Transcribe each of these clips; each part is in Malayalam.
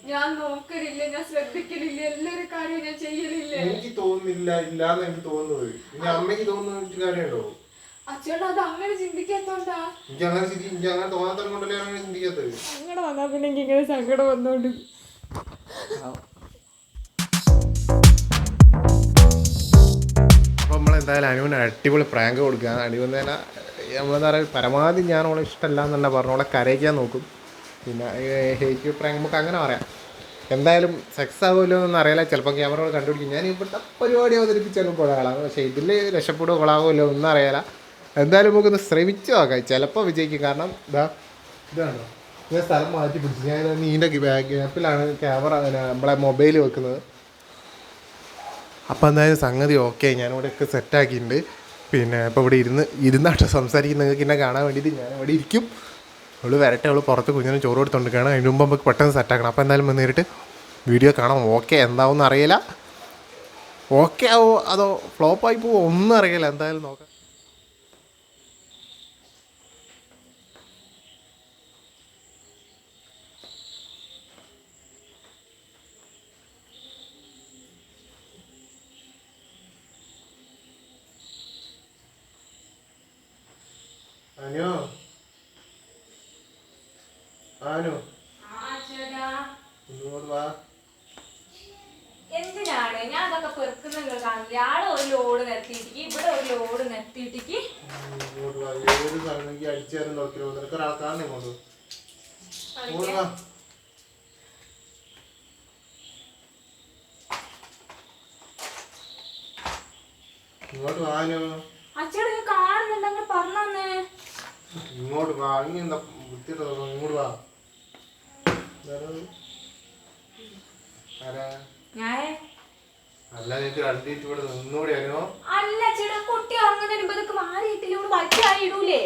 ഞാൻ നോക്കലില്ല, ഞാൻ ശ്രദ്ധിക്കലില്ല, എല്ലാരും കാര്യം ഞാൻ ചെയ്യലില്ല. എനിക്ക് തോന്നുന്നില്ല ഇല്ലാന്ന് എനിക്ക് തോന്നുന്നത്. ഇനി അമ്മയ്ക്ക് തോന്നുന്ന കാര്യമുണ്ടോ? അച്ഛൻ അത് അങ്ങനെ ചിന്തിക്കാത്തോണ്ടാ. എനിക്ക് അങ്ങനെ തോന്നാത്തത് കൊണ്ടല്ലേ അങ്ങനെ ചിന്തിക്കാത്തത്. സങ്കടം വന്നാ പിന്നെ എനിക്ക് ഇങ്ങനെ സങ്കടം വന്നോണ്ട്. അപ്പോൾ നമ്മളെന്തായാലും അനുവിന് അടിപൊളി പ്രാങ്ക് കൊടുക്കുക. അനുവെന്നേനെ നമ്മളെന്താ പറയുക, പരമാവധി ഞാൻ അവളെ ഇഷ്ടമല്ല എന്നല്ല പറഞ്ഞു, അവളെ കരയിക്കാൻ നോക്കും. പിന്നെ ഹേറ്റ് പ്രാങ്ക് നമുക്ക് അങ്ങനെ പറയാം. എന്തായാലും സെക്സ് ആകുമല്ലോ എന്നൊന്നും അറിയില്ല. ചിലപ്പോൾ ക്യാമറകൾ കണ്ടുപിടിക്കും. ഞാൻ ഇവിടുത്തെ പരിപാടി അവതരിപ്പിച്ചാലും കൊളാളാണ്, പക്ഷേ ഇതിൽ രക്ഷപ്പെടുക കൊളാകുമല്ലോ ഒന്നും അറിയില്ല. എന്തായാലും നമുക്കൊന്ന് ശ്രമിച്ചു നോക്കാം, ചിലപ്പോൾ വിജയിക്കും. കാരണം ഇതാണോ ഞാൻ സ്ഥലം മാറ്റി പിടിച്ചു. ഞാൻ നീൻ്റെ ഗ്യാപ്പിലാണ് ക്യാമറ നമ്മളെ മൊബൈൽ വെക്കുന്നത്. അപ്പോൾ എന്തായാലും സംഗതി ഓക്കെ, ഞാനിവിടെയൊക്കെ സെറ്റാക്കിയിട്ടുണ്ട്. പിന്നെ ഇപ്പോൾ ഇവിടെ ഇരുന്നാട്ടോ സംസാരിക്കുന്ന, നിങ്ങൾക്ക് എന്നെ കാണാൻ വേണ്ടിയിട്ട് ഞാൻ ഇവിടെ ഇരിക്കും. അവൾ വരട്ടെ, അവൾ പുറത്ത് കുഞ്ഞിനും ചോറ് കൊടുത്തോണ്ടിരിക്കുകയാണ്. അതിന് മുമ്പ് നമുക്ക് പെട്ടെന്ന് സെറ്റാക്കണം. അപ്പോൾ എന്തായാലും നേരിട്ട് വീഡിയോ കാണാം. ഓക്കെ എന്താവും അറിയില്ല, ഓക്കെ ആവോ അതോ ഫ്ലോപ്പായി പോവോ ഒന്നും അറിയില്ല. എന്തായാലും നോക്കാം. അനു എന്തിനാണ് ഞാൻ അതൊക്കെ പെറുക്കുന്ന കാണില്ല. ആടെ ഒരു ലോഡ് നിർത്തിയിട്ടിക്ക്, ഇവിടെ ഒരു ലോഡ് നിർത്തിയിട്ടിക്ക്. ഇങ്ങോട്ട് വാനോ, അച്ഛടെ കാണുന്നുണ്ടെങ്കിൽ പറഞ്ഞേ. ഇങ്ങോട്ട് വാ, എന്താ വൃത്തിട്ടോ, ഇങ്ങോട്ട് വാ. അല്ല നിനക്ക് രണ്ടിട്ട് ഇവിടെ നിന്നൂടെ അനു? അല്ല ചേട്ടാ, കുട്ടി ഉറങ്ങുന്നതിന് മാറിയിട്ടില്ല, ഇവിടെ വച്ചായിടൂലേ.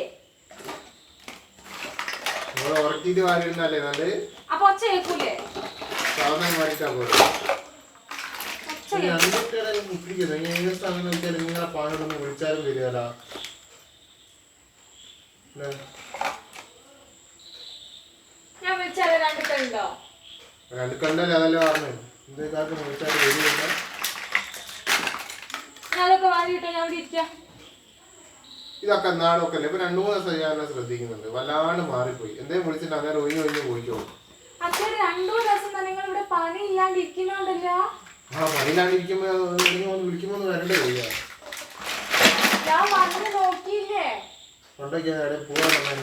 നിങ്ങളെ ഉറക്കിയിട്ട് വാരിടുന്നല്ലേ നല്ലത്. അപ്പൊ ഒച്ച കേൾക്കൂലേ? സാധനം വാരിട്ടാ പോലെ നിങ്ങളെ പാനൊന്ന് വിളിച്ചാലും വരികയല്ല. ഞാൻ വിളിച്ചാലോ രണ്ടിട്ടുണ്ടോ? രണ്ട് കണ്ടല്ലേ, അതല്ലേ പറഞ്ഞത്. എന്തൊക്കെ വിളിച്ചാലും വരികയില്ല. ഞാനൊക്കെ വാരിയിട്ടോ, ഞാൻ ഇവിടെ ഇരിക്കാം. ഇതൊക്കെ നാളൊക്കെ അല്ലേ. ഇപ്പൊ 2-3 ദിവസം ഞാൻ ശ്രദ്ധിക്കുന്നുണ്ട്, വല്ലാണ്ട് മാറിപ്പോയി. എന്തേലും വിളിച്ചിട്ട് അങ്ങനെ ഒഴിഞ്ഞ് പോയിക്കോളൂ. അച്ഛൻ 2 ദിവസം തന്നെ നിങ്ങൾ ഇവിടെ പണി ഇല്ലാണ്ട് ഇരിക്കുന്നുണ്ടല്ലോ. പണിയില്ലാണ്ടിരിക്കുമ്പോ വിളിക്കുമ്പോ വരണ്ടേ പോയാ. ഞാൻ വന്ന് നോക്കിയില്ലേ. കൊണ്ടൊക്കെ പോവാൻ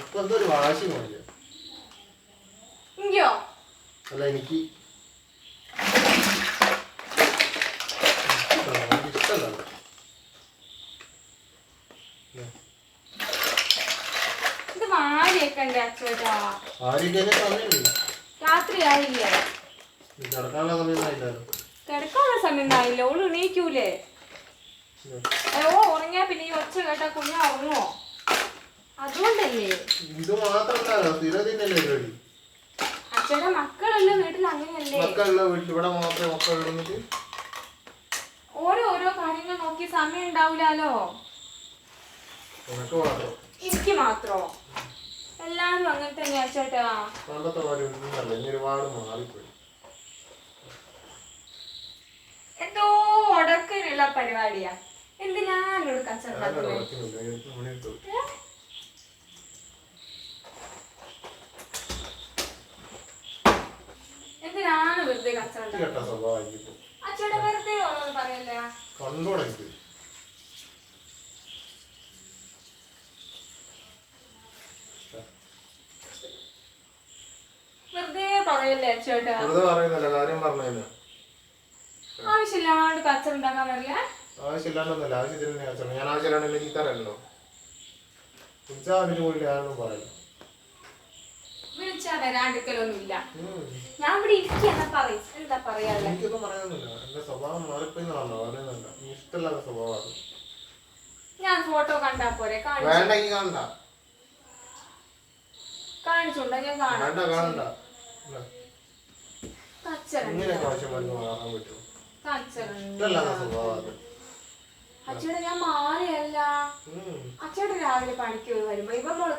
ഇപ്പൊ എന്തോ ഒരു വാശി പോയില്ല. ഇങ്ങോ അല്ല എനിക്ക് ഇഷ്ടമല്ല. ഇത് വാരിയൊക്കെ അച്ഛേട്ടാ. രാത്രി ആയില്ലേ? കിടക്കാനുള്ള സമയം കിടക്കാനുള്ള സമയം ആയില്ല. ഓള് എണീക്കൂലേ? ഓ ഉറങ്ങിയാ പിന്നെ ഈ ഒച്ച കേട്ടാ കുഞ്ഞ ഉറങ്ങോ? അതുകൊണ്ടല്ലേ. ഇത് മാത്രമല്ല, അച്ഛന്റെ മക്കളുള്ള വീട്ടിൽ അങ്ങനെയല്ലേ? ഇവിടെ മാത്രമേ മക്കളുള്ളൂ. ഓരോ കാര്യങ്ങൾ നോക്കി സമയം ഉണ്ടാവൂലോ. എനിക്ക് മാത്രോ? എല്ലാരും അങ്ങനെ തന്നെയാ ചേട്ടാ. പണ്ടത്തെ ഒരുപാട് മാറിപ്പോയി. എന്തോ ഉടക്കിനുള്ള പരിപാടിയാ. എന്തിനാണോട് കച്ചവടം? എന്തിനാണ് വെറുതെ കച്ചവടം? അച്ഛടെ വെറുതെ ഓരോന്ന് പറയല്ലേ. വെറുതെ പറയല്ലേ അച്ഛേട്ടാ. ആവശ്യമില്ലാണ്ട് കച്ചവടം ഉണ്ടാക്കാൻ വരില്ല. ആവശ്യമില്ലാണ്ടൊന്നല്ല, ആവശ്യത്തിന് കച്ചവടം. ഞാൻ ആവശ്യമില്ലാണ്ട് എന്നെ ചീത്താറല്ലോ. വിളിച്ചാൽ അതിന് പോയി ആരൊന്നും പറയല്ലോ. വിളിച്ചാ വരാണ്ടിരിക്കലൊന്നുമില്ല. ഞാൻ ഇവിടെ ഇരിക്കുന്ന പറയും. എന്താ പറയാ? എനിക്കൊന്നും പറയാനൊന്നുമില്ല. എന്റെ സ്വഭാവം മാറിപ്പോയി പറയുന്നില്ല. ഇഷ്ടമല്ലാത്ത സ്വഭാവമാണ്. ഞാൻ ഫോട്ടോ കണ്ടാ പോരെ? വേണ്ടെങ്കിൽ കാണണ്ട. കാണിച്ചുണ്ടോ? ഞാൻ കാണണ്ട. അച്ഛടെ ഞാൻ മാറിയല്ല. അച്ഛടെ രാവിലെ പണിക്ക് വരുമ്പോ ഇവമോള്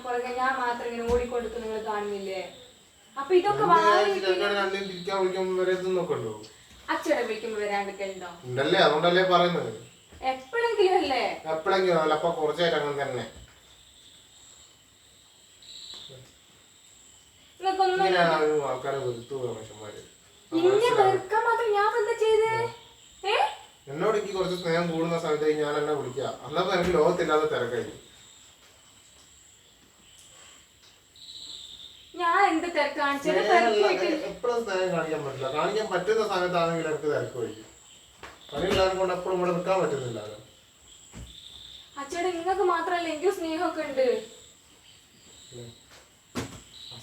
പുറകെ ഞാൻ മാത്രം ഇങ്ങനെ ഓടിക്കൊടുത്ത് നിങ്ങൾ കാണുന്നില്ലേ? അപ്പൊ ഇതൊക്കെ അച്ഛനെ വിളിക്കുമ്പോ വരാണ്ടിരിക്കലുണ്ടോ? അതുകൊണ്ടല്ലേ പറയുന്നത്. എപ്പോഴെങ്കിലും അല്ലേ? എപ്പോഴെങ്കിലും അല്ല, അപ്പൊ കുറച്ചായിട്ട് അങ്ങനെ തന്നെ. ആൾക്കാരെ വെറുത്തു മനുഷ്യന്മാര്. എന്നോട് എനിക്ക് കുറച്ച് സ്നേഹം കൂടുന്ന സമയത്ത് ഞാൻ എന്നെ വിളിക്കാം. അന്നപ്പോ എനിക്ക് ലോകത്തില്ലാതെ തിരക്കായിരിക്കും. എപ്പോഴും സ്നേഹം കാണിക്കാൻ പറ്റില്ല. കാണിക്കാൻ പറ്റുന്ന സമയത്താണെങ്കിൽ എനിക്ക് തിരക്ക് വയ്ക്കും. പണിയില്ലാതെ കൊണ്ട് എപ്പോഴും ഇവിടെ നിൽക്കാൻ പറ്റുന്നില്ലല്ലോ. അച്ഛടെ നിങ്ങൾക്ക് മാത്രല്ല എനിക്ക് സ്നേഹമൊക്കെ ഉണ്ട്.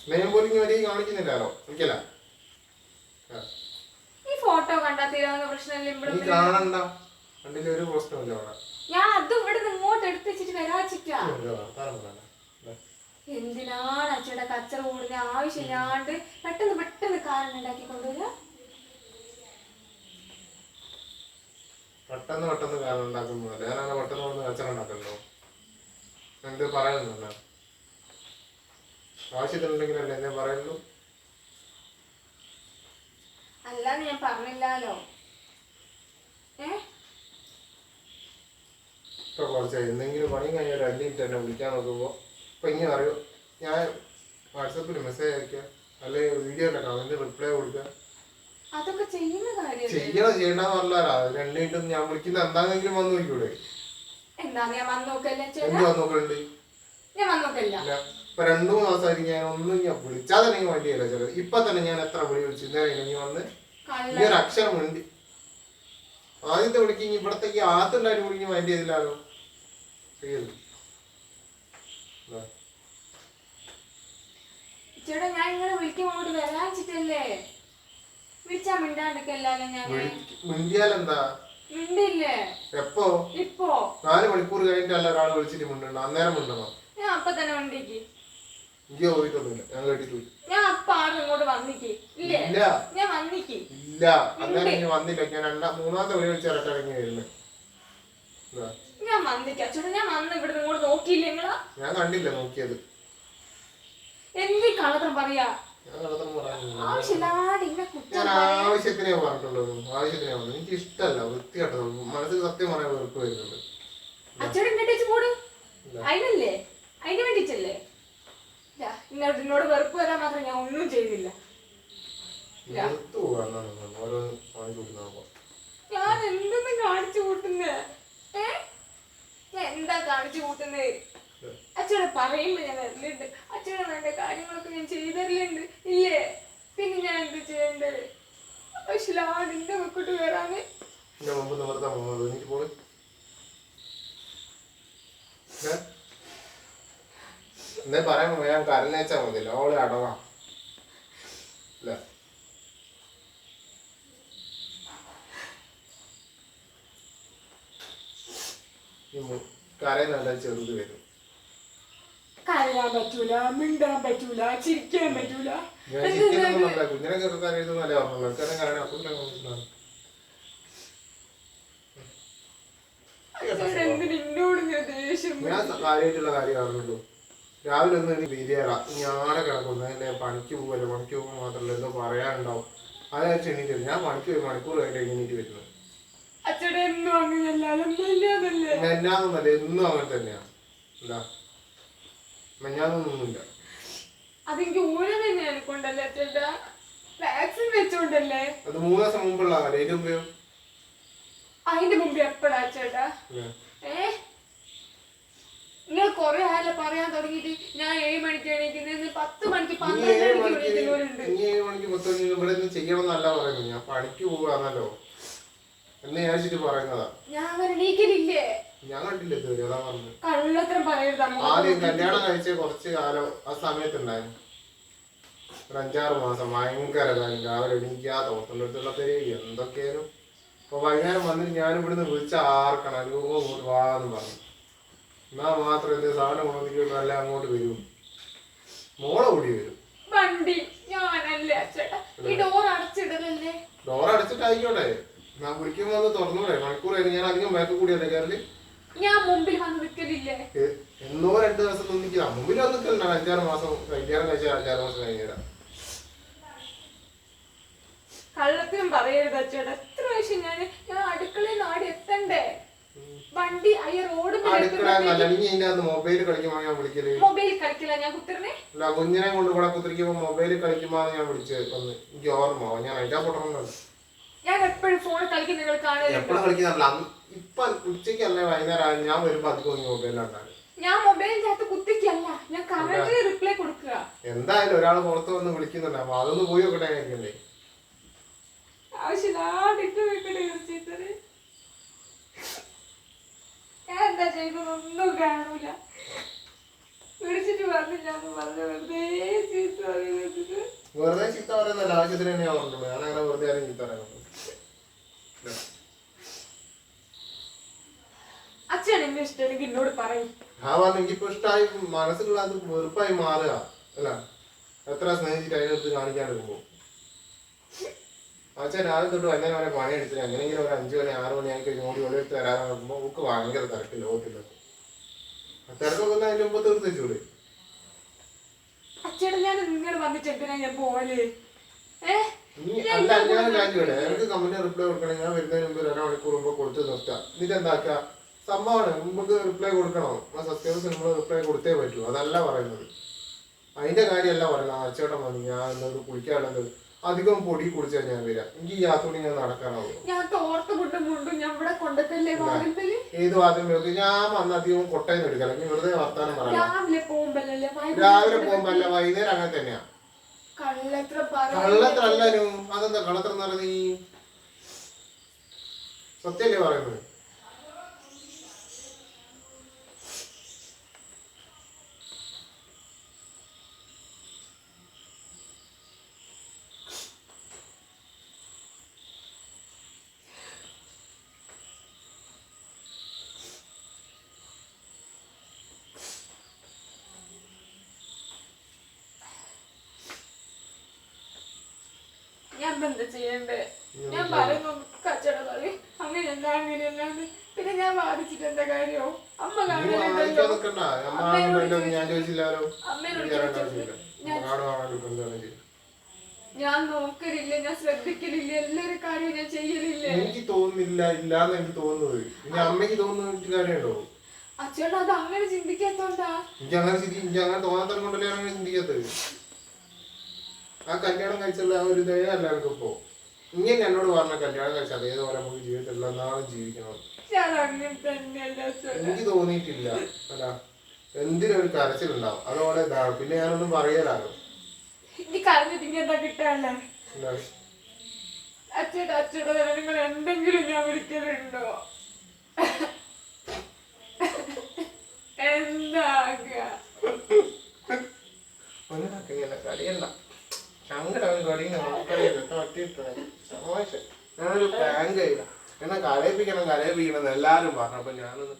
സ്നേഹം പോലും ഇനി കാണിക്കുന്നില്ലല്ലോ. എനിക്കല്ല ഈ ഫോട്ടോ കണ്ടാ തീരാവുന്ന പ്രശ്നമില്ല. കാണണ്ട, കണ്ടില്ല ഒരു പ്രശ്നമില്ല അവിടെ. ഞാൻ അതും ഇവിടെ ഇങ്ങോട്ട് എടുത്ത് വെച്ചിട്ട് വരാച്ചിട്ടാ. എന്തിനാണ് അച്ഛയുടെ കച്ചറ കൂടുന്ന ആവശ്യമില്ലാണ്ട് പെട്ടെന്ന് കാരണം ഉണ്ടാക്കി കൊണ്ടുവരാ. പെട്ടെന്ന് കാരണം ഉണ്ടാക്കുന്നില്ല. ഞാനങ്ങനെ പെട്ടെന്ന് കച്ചറ ഉണ്ടാക്കല്ലോ. എന്ത് പറയുന്നില്ല. ആവശ്യത്തിനുണ്ടെങ്കിലല്ലേ എന്നെ പറയുള്ളൂ. അല്ലാന്ന് ഞാൻ പറഞ്ഞില്ലാലോ. ഇപ്പൊ കുറച്ച് എന്തെങ്കിലും പണി കഴിഞ്ഞാൽ 2 മിനിറ്റ് എന്നെ വിളിക്കാൻ നോക്കുമ്പോ ഇപ്പൊ ഇങ്ങനെ അറിയോ, ഞാൻ വാട്സാപ്പിൽ മെസ്സേജ് അയക്കാം, അല്ലെങ്കിൽ വീഡിയോ കമന്റ് റിപ്ലൈ കൊടുക്കുക. അതൊക്കെ ചെയ്യുന്ന കാര്യം ചെയ്യണ്ടെന്ന് പറഞ്ഞാ 2 മിനിറ്റ് ഞാൻ വിളിക്കുന്ന എന്താണെങ്കിലും വന്ന് നോക്കിക്കൂടെ? എന്ത് വന്ന് നോക്കലുണ്ട്? ഇപ്പൊ 2-3 ദിവസമായിരിക്കും ഞാൻ ഒന്നും ഞാൻ വിളിച്ചാൽ തന്നെ വേണ്ടിയല്ല ചിലത്. ഇപ്പൊ തന്നെ ഞാൻ എത്ര വിളിച്ചു ഇനി വന്ന് ഈ ഒരു അക്ഷരം വേണ്ടി ആദ്യത്തെ വിളിക്ക് ഇവിടത്തേക്ക് ആത്തുണ്ടായിട്ട് വിളിക്കും വേണ്ടി ചെയ്തില്ലാലോ. ചെയ്യരുത്. ചേട്ടാ ഞാൻ ഇങ്ങനെ വിളിക്കുമ്പോ അങ്ങോട്ട് വരാച്ചിട്ടല്ലേ വിളിച്ചാ മിണ്ടാണ്ടിക്കല്ലോ. ഞാൻ മിണ്ടിയാലെന്താ? മിണ്ടില്ലേ? എപ്പോ? ഇപ്പോ 4 മണിക്കൂർ കഴിഞ്ഞിട്ടല്ല ഒരാൾ വിളിച്ചിട്ട് മിണ്ടണം. അന്നേരം മിണ്ടണം. ഞാൻ അപ്പൊ തന്നെ വണ്ടിക്ക് എനിക്ക് പോയിട്ടൊന്നുമില്ല. ഞാൻ കേട്ടിട്ടില്ല. ഞാൻ അപ്പൊ ആരും ഇങ്ങോട്ട് വന്നിക്ക് ഇല്ലേ? ഞാൻ വന്നിക്ക് ഇല്ല. അന്നേരം ഇനി വന്നില്ല. ഞാൻ 3-ാമത്തെ വിളി വിളിച്ചാൽ ഇറങ്ങി വരുന്നത്. ഞാൻ വന്നിക്ക അച്ഛൻ. ഞാൻ വന്ന് ഇവിടെ ഇങ്ങോട്ട് നോക്കിയില്ലേ നിങ്ങളാ? ഞാൻ കണ്ടില്ല നോക്കിയത്. എന്ത് കളത്രം പറയാ? ഞാൻ ആവശ്യത്തിനേ പറഞ്ഞിട്ടുള്ളൂ. ആവശ്യത്തിനേ പറഞ്ഞു. എനിക്ക് ഇഷ്ടമല്ല, വൃത്തികെട്ടത്. മനസ്സിൽ സത്യം പറയാൻ വെറുപ്പ് വരുന്നുണ്ട്. അച്ഛൻ എന്നിട്ടേച്ച് പോട്. അതിനല്ലേ, അതിന് വേണ്ടിച്ചല്ലേ. എന്നോട് വെറുപ്പ് വരാൻ മാത്രം ഞാൻ ഒന്നും ചെയ്തില്ല. ഞാൻ എന്തൊന്നും കാണിച്ചു കൂട്ടുന്നേ? ഞാൻ എന്താ കാണിച്ചു കൂട്ടുന്നേ? അച്ഛനെ പറയുമ്പോ ഞാൻ വരലുണ്ട്. അച്ഛനെ വേണ്ട കാര്യങ്ങളൊക്കെ ഞാൻ ചെയ്തരലുണ്ട് ഇല്ലേ? പിന്നെ ഞാൻ എന്ത് ചെയ്യണ്ടേ? നിന്റെ വെക്കോട്ട് കയറാന് എന്തേ പറയുമ്പോ ഞാൻ കരഞ്ഞേച്ചാ മതിയല്ലോ. അവള് അടവാം. കരയുന്നല്ല ചെറുത് വരും. കരയാൻ പറ്റൂല, മിണ്ടാൻ പറ്റൂല, ചിരിക്കാൻ പറ്റൂല. കുഞ്ഞിനെ കരയുന്നല്ലേ ഞാൻ കാര്യമായിട്ടുള്ള കാര്യം അറിഞ്ഞുള്ളൂ. രാവിലെ ഒന്നും എനിക്ക് ബിരിയാണ ഞാനെ കിടക്കുന്നു. എന്നെ പണിക്ക് പോകല്ലോ. പണിക്ക് പോകുമ്പോൾ മാത്രമല്ല എന്തോ പറയാനുണ്ടാവും. അതായത് എണീറ്റ് ഞാൻ പണിക്ക് പോയി മണിക്കൂർ കഴിഞ്ഞിട്ട് എണീറ്റ് വരുന്നത്. മെഞ്ഞാന്നല്ല, എന്നും അങ്ങനെ തന്നെയാണ്. എന്താ മെഞ്ഞാന്നൊന്നുമില്ല. അതെനിക്ക് ഊരം തന്നെയാണ് കൊണ്ടല്ലേ ചേട്ടാ. വാക്സിൻ വെച്ചോണ്ടല്ലേ. അത് 3 ദിവസം മുമ്പുള്ള അതിന്റെ മുമ്പ് എപ്പോഴാ ചേട്ടാ? നിങ്ങൾ കൊറേ ആയല്ലോ പറയാൻ തുടങ്ങിട്ട്. ഞാൻ 7 മണിക്ക് എണീക്കുന്നത്, 10 മണിക്ക് 12 മണിക്ക് എണീക്കുന്നവരുണ്ട്. 7 മണിക്ക് 10 മണിക്ക് ഇവിടെ ചെയ്യണം എന്നല്ല പറയുന്നത്. ഞാൻ പണിക്ക് പോവാന്നല്ലോ എന്ന് വിചാരിച്ചിട്ട് പറയുന്നതാ. ഞാൻ അങ്ങനെ എണീക്കലില്ലേ? ഞാൻ കണ്ടില്ല ഇതുവരെ. അതാ പറഞ്ഞു. കള്ളത്തരം പറയരുത്. ആദ്യം കല്യാണം കഴിച്ച കുറച്ച് കാലം ആ സമയത്തുണ്ടായിരുന്നു. ഒരു 5-6 മാസം ഭയങ്കര രാവിലെ എണീക്കാതെ ഓർത്തുള്ള തരിക എന്തൊക്കെയായിരുന്നു. അപ്പൊ വൈകുന്നേരം വന്നിട്ട് ഞാൻ ഇവിടുന്ന് വിളിച്ച ആർക്കണം അങ്ങോട്ട് വാന്ന് പറഞ്ഞു. എന്നാ മാത്രം എന്ത് സാധനം കൊണ്ടുവന്നിട്ട് അല്ല അങ്ങോട്ട് വരും. മോളെ കൂടി വരും. വണ്ടി ഞാനല്ലേ ചേട്ടാ. ഈ ഡോർ അടച്ചിടലല്ലേ? ഡോർ അടച്ചിട്ടായിക്കോട്ടെ. ഞാൻ വിളിക്കുമ്പോ ഒന്ന് തുറന്നൂടെ? മണിക്കൂർ ഞാൻ അധികം ബാക്ക് കൂടിയല്ലേ കയറല്. ഞാൻ മുമ്പിൽ വന്ന് നിൽക്കലില്ലേ? എന്നോ 2 ദിവസം നിൽക്കില്ല, മുമ്പിൽ വന്ന് നിൽക്കലുണ്ടാണ്. 5-6 മാസം കല്യാണം കഴിച്ചാൽ 5-6 മാസം കഴിഞ്ഞാൽ. കള്ളത്തിനും പറയരുത് അച്ചോടെ. എത്ര പ്രാവശ്യം ഞാൻ അടുക്കളയിൽ നാടി എത്തണ്ടേ? വണ്ടി റോഡ് മൊബൈൽ കളിക്കുമ്പോ ഞാൻ വിളിക്കല്. മൊബൈൽ കളിക്കില്ല ഞാൻ കുത്തിരനെ. അല്ല, കുഞ്ഞിനെ കൊണ്ട് കൂടെ കുത്തിരിക്കുമ്പോ മൊബൈൽ കളിക്കുമ്പോ ഞാൻ വിളിച്ചത്. എനിക്ക് ഓർമ്മ, ഞാൻ അതിന്റെ പൊട്ടണം. ഞാൻ എപ്പോഴും ഫോണിൽ കളിക്കുന്ന നിങ്ങൾ കാണുന്നില്ല. എപ്പോഴും കളിക്കുന്നില്ല. ഇപ്പൊ ഉച്ചയ്ക്കല്ലേ വൈകുന്നേരം ഞാൻ വരുമ്പോ അധികം മൊബൈലുണ്ടാകും. ഞാൻ മൊബൈലിനകത്ത് കുത്തിക്കല്ല, ഞാൻ കറക്റ്റ് റിപ്ലൈ കൊടുക്കുക. എന്തായാലും ഒരാൾ പുറത്ത് വന്ന് വിളിക്കുന്നുണ്ട്, അപ്പൊ അതൊന്ന് പോയി നോക്കട്ടെ. ആയിരിക്കണ്ടേ ആവശ്യമില്ലാതിട്ട് വെക്കട്ടെ. ഞാൻ എന്താ ചെയ്യുന്നതൊന്നും കാണൂല. വിളിച്ചിട്ട് പറഞ്ഞില്ലാന്ന് പറഞ്ഞ വെറുതെ ചീത്ത പറയുന്നല്ല, ആവശ്യത്തിന് തന്നെ ഞാൻ പറഞ്ഞിട്ടുള്ളൂ. ഞാൻ അങ്ങനെ വെറുതെ ആരും ചീത്ത പറയുന്നത്. അച്ഛൻ എന്നെ ഇഷ്ടമെങ്കിൽ എന്നോട് പറയും. ആ പറഞ്ഞു എനിക്കിപ്പോ ഇഷ്ടമായി, മനസ്സിലുള്ള അത് വെറുപ്പായി മാറുക അല്ല. എത്ര സ്നേഹിച്ചിട്ട് അതിനടുത്ത് കാണിക്കാണ്ടിരിക്കുമ്പോ അച്ഛൻ രാവിലെ തൊട്ട് വൈകുന്നേരം വരെ പണി എടുത്തില്ല. എങ്ങനെയെങ്കിലും ഒരു 5 മണി 6 മണി ആയി കഴിഞ്ഞ് ഓടി എടുത്ത് തരാൻ നോക്കുമ്പോൾ നമുക്ക് ഭയങ്കര തിരക്ക്. ലോകത്തില്ല തിരക്കൊക്കെ അതിന് മുമ്പ് തീർത്ത് വെച്ചൂടെ. അച്ഛൻ ഞാൻ നിങ്ങൾ വന്നിട്ട് എന്തിനാ ഞാൻ പോലെ അല്ല, ഞാൻ കാര്യം എനിക്ക് കമന്റ് റിപ്ലൈ കൊടുക്കണം. ഞാൻ വരുന്നതിന് മുമ്പ് 2 മണിക്കൂർ മുമ്പ് കൊടുത്ത് നിർത്താം. എന്നിട്ട് എന്താക്കുക, സംഭവമാണ് നമുക്ക് റിപ്ലൈ കൊടുക്കണോ? സബ്സ്ക്രൈബേഴ്സ് നമ്മൾ റിപ്ലൈ കൊടുത്തേ പറ്റൂ. അതല്ല പറയുന്നത്, അതിന്റെ കാര്യമല്ല പറയുന്നത്. അച്ചേട്ടൻ മതി ഞാൻ എന്നത് കുളിക്കാനുള്ളത് അധികം പൊടി കുടിച്ചാൽ ഞാൻ വരാം. എനിക്ക് ഈ യാത്ര ഞാൻ നടക്കാനാവുള്ളൂ. ഏത് വാതിലും വെക്കും. ഞാൻ വന്ന് അധികം കൊട്ടയെന്ന് എടുക്കാം, അല്ലെങ്കിൽ വെറുതെ വർത്താനം പറയാം. രാവിലെ പോകുമ്പോ അല്ല, വൈകുന്നേരം അങ്ങനെ തന്നെയാ. കള്ളത്രല്ലാനും അതെന്താ കള്ളത്ര എന്ന് പറയുന്നത്? ഈ സത്യല്ലേ പറയുന്നത്? ഞാൻ എന്താ ചെയ്യണ്ടേ? ഞാൻ പറയുന്നു കച്ചട പറയും അങ്ങനെയല്ല അങ്ങനെയല്ലാന്ന്. പിന്നെ ഞാൻ വാദിച്ചിട്ട് എന്താ കാര്യോ? അമ്മ ഞാൻ നോക്കലില്ല, ഞാൻ ശ്രദ്ധിക്കലില്ല, എല്ലാരും കാര്യം ഞാൻ ചെയ്യലില്ല. എനിക്ക് തോന്നുന്നില്ല ഇല്ലാന്ന് എനിക്ക് തോന്നുന്നത്. ഇനി അമ്മയ്ക്ക് തോന്നുന്ന കാര്യമുണ്ടോ? അച്ഛനോട് അത് അങ്ങനെ ചിന്തിക്കാത്തോണ്ടാ. എനിക്ക് അങ്ങനെ തോന്നാത്തത് കൊണ്ടല്ലേ അങ്ങനെ ചിന്തിക്കാത്തത്. ആ കല്യാണം കഴിച്ചുള്ള ആ ഒരു ദയ അല്ല എനിക്കിപ്പോ. ഇങ്ങനെ എന്നോട് പറഞ്ഞ കല്യാണം കഴിച്ചാൽ അതേപോലെ നമുക്ക് ജീവിതത്തിൽ നാളെ ജീവിക്കണം. എനിക്ക് തോന്നിയിട്ടില്ല. അല്ല, എന്തിനൊരു കരച്ചിലുണ്ടാവും. അതോടെ പിന്നെ ഞാനൊന്നും പറയലാലോ. അച്ഛനോട് നിങ്ങൾ എന്തെങ്കിലും ഞാൻ വിളിക്കലുണ്ടോ? എന്താ കടിയണ്ട ഞാനൊരു പ്രാങ്ക് ചെയ്ത എന്നെ കരയിപ്പിക്കണം എല്ലാരും പറഞ്ഞു. അപ്പൊ ഞാനൊന്ന്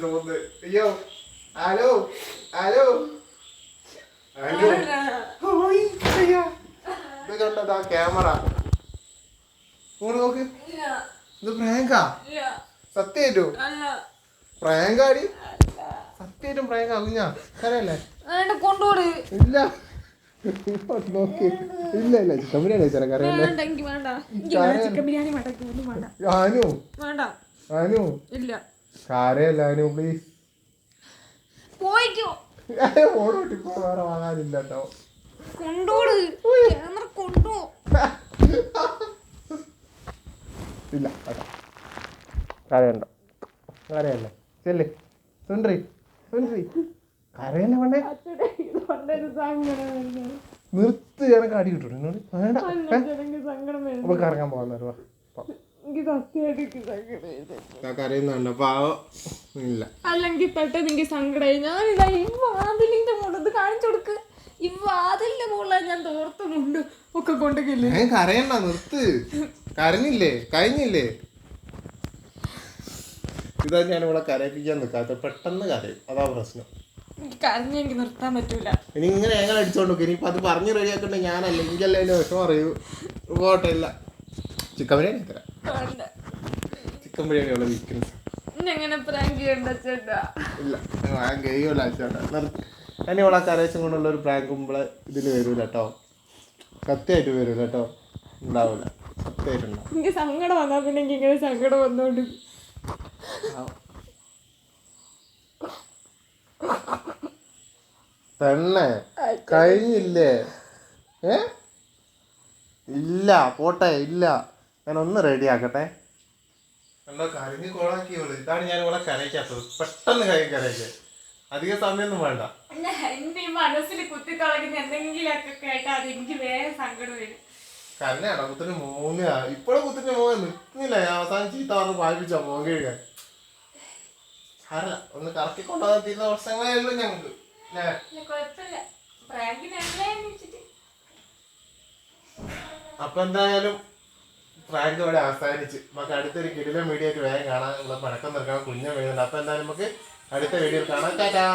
തോന്നുന്നത്. അയ്യോ ഹലോ ഹലോ ഹലോ ഇത് കണ്ടതാ ക്യാമറ നോക്ക്. ഇത് പ്രാങ്കാ? സത്യായിട്ടും പ്രാങ്കാടി? സത്യായിട്ടും പ്രാങ്കാ കുഞ്ഞാ? കരയല്ലേ? കൊണ്ടോട്. ഇല്ല നോക്കി. ഇല്ല ഇല്ല ചിക്കൻ ബിരിയാണി കഴിച്ചാ കരയല്ലേ? അനു അനു കരയല്ല അനു പ്ലീസ്. ഓടോട്ടിപ്പോ വേറെ വാങ്ങാനില്ല കേട്ടോ. കൊണ്ടോട് കൊണ്ടോ. ഇല്ല കരയണ്ട കരയല്ലേ ചെല്ലേ സുന്ദരി സുന്ദരി കരയല്ലേ വേണ്ടേ? നിർത്ത് എനക്ക് അടി കിട്ടു എന്നോട് വേണ്ട. നമുക്ക് ഇറങ്ങാൻ പോകാൻ കരയുന്നുണ്ട് പാവം. ഇല്ല അല്ലെങ്കിൽ പെട്ടെന്ന് എനിക്ക് സങ്കടമായി. ഞാനിതാ ഈ വാതിലിന്റെ മുകളിൽ കാണിച്ചു കൊടുക്ക്. ഈ വാതിലിന്റെ മുകളിൽ ഞാൻ തോർത്തുമുണ്ട് ഒക്കെ കൊണ്ടുകില്ലേ. കരയണ്ട നിർത്ത്. കരഞ്ഞില്ലേ കഴിഞ്ഞില്ലേ? ഇതാ ഞാൻ ഇവിടെ കരയിപ്പിക്കാൻ നിൽക്കാത്ത പെട്ടെന്ന് കരയും. അതാ പ്രശ്നം. കരഞ്ഞ എനിക്ക് നിർത്താൻ പറ്റൂല. ഇനി ഇങ്ങനെ ഞങ്ങൾ അടിച്ചോണ്ട് നോക്കി. ഇനിയിപ്പോൾ അത് പറഞ്ഞ് റെഡിയാക്കണ്ടേ ഞാനല്ല, എനിക്കല്ല അതിൻ്റെ വിഷമം അറിയൂ. പോട്ടെ. ഇല്ല, ചിക്കൻ ബിരിയാണി തരാം. ചിക്കൻ ബിരിയാണി ഉള്ള വീക്ക്നെസ്. എങ്ങനെ പ്രാങ്ക് ചെയ്യണ്ട ചേട്ടാ? ഇല്ല, പ്രാങ്ക് ചെയ്യൂല ചേട്ടാ. ഞാൻ ഇവിടെ കരേശം കൊണ്ടുള്ള ഒരു പ്രാങ്ക് മുമ്പ് ഇതിൽ വരൂല കേട്ടോ. സത്യമായിട്ട് വരൂല കേട്ടോ. ഉണ്ടാവില്ല, സത്യമായിട്ടുണ്ടാവും. എനിക്ക് സങ്കടം വന്നാൽ പിന്നെ എനിക്ക് ഇങ്ങനെ സങ്കടം വന്നോണ്ട് തന്നെ കഴിഞ്ഞില്ലേ? ഇല്ല, പോട്ടെ. ഇല്ല, ഞാൻ ഒന്ന് റെഡി ആക്കട്ടെ. എന്താ കരഞ്ഞ് കൊളാക്കിയോളൂ. ഇതാണ് ഞാൻ ഇവിടെ കരയ്ക്കാത്തത്. പെട്ടെന്ന് കരയ്ക്കാൻ അധികം സമയമൊന്നും വേണ്ട. എന്റെ ഈ മനസ്സിൽ കുത്തിക്കളക്കുന്ന എന്തെങ്കിലുമൊക്കെ കേട്ടാ അത് എനിക്ക് വേറെ സങ്കടം വരും. കരഞ്ഞാണോ കുത്തിന് മോങ്ങ? ഇപ്പോഴും കുത്തിന് മോങ്ങ നിൽക്കുന്നില്ല. ഞാൻ അവസാനം ചീത്ത പറഞ്ഞ് വായിപ്പിച്ചോ മോങ്ങ കഴുകാൻ. ഒന്ന് കറക്കി കൊണ്ടുപോകാൻ തീരുന്ന വർഷങ്ങളേ ഉള്ളൂ ഞങ്ങൾക്ക്. അപ്പൊ എന്തായാലും പ്രാങ്ക് ഇവിടെ അവസാനിച്ച് നമുക്ക് അടുത്തൊരു കിടിലൻ വീഡിയോ ആയിട്ട് വേഗം കാണാം. ഇവിടെ പഴക്കം നിൽക്കണം, കുഞ്ഞ വീഴുന്നുണ്ട്. അപ്പൊ എന്തായാലും നമുക്ക് അടുത്ത വീഡിയോയിൽ കാണാം. ടാറ്റാ.